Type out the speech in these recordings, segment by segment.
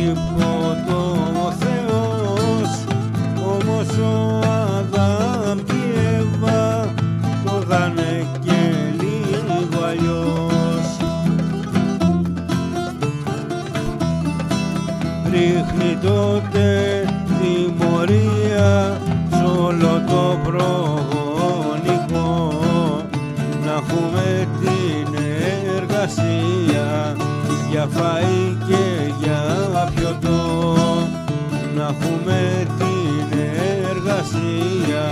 τίποτε ο Θεός, όμως ο Αδάμ και η Εύα το δάνε και λίγο αλλιώς. Ρίχνει τότε τιμωρία σ' όλο το προγονικό, να έχουμε την εργασία για φαΐ και για πιωτό, να έχουμε την εργασία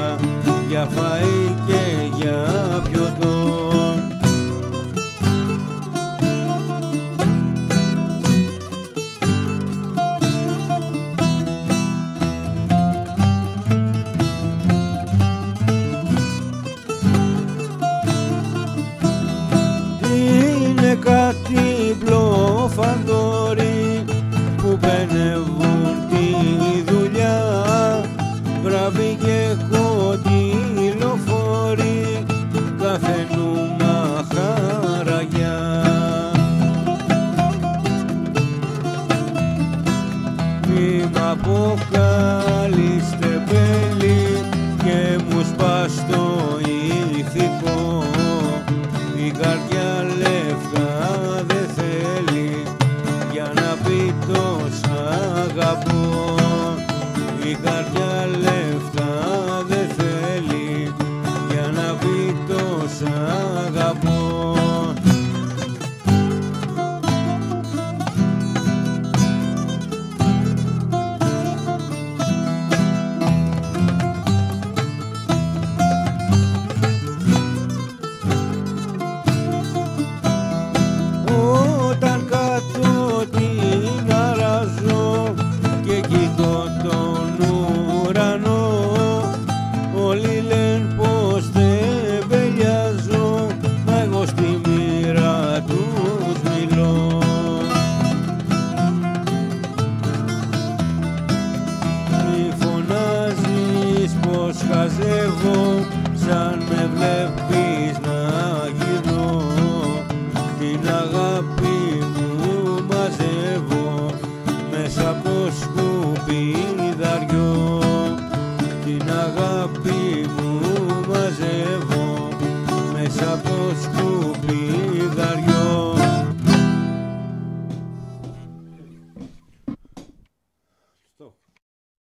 για φαΐ και για πιωτό. Είναι κάτι μπλοφαντόροι που πενεύουν τη δουλειά, μπράβοι και κοντιλοφόροι, κάθε νούμα χαραγιά. Μη μ' αποκαλείς τεμπέλη και μου σπάς το ηθικό, η καρδιά λεφτά δε θέλει για να πει το σ' αγαπώ, η καρδιά λεφτά δε θέλει για να πει το σ' αγαπώ. Όταν κάτω την αράζω και κοιτώ τον ουρανό, όλοι λένε πως τεμπελιάζω, μα εγώ στη μοίρα τους μιλώ. Μη φωνάζεις πως χαζεύω, σαν με βλέπεις να γυρνώ, την αγάπη μου μαζεύω μέσα από το σκουπιδαριό, την αγάπη μου μαζεύω μέσα από το σκουπιδαριό.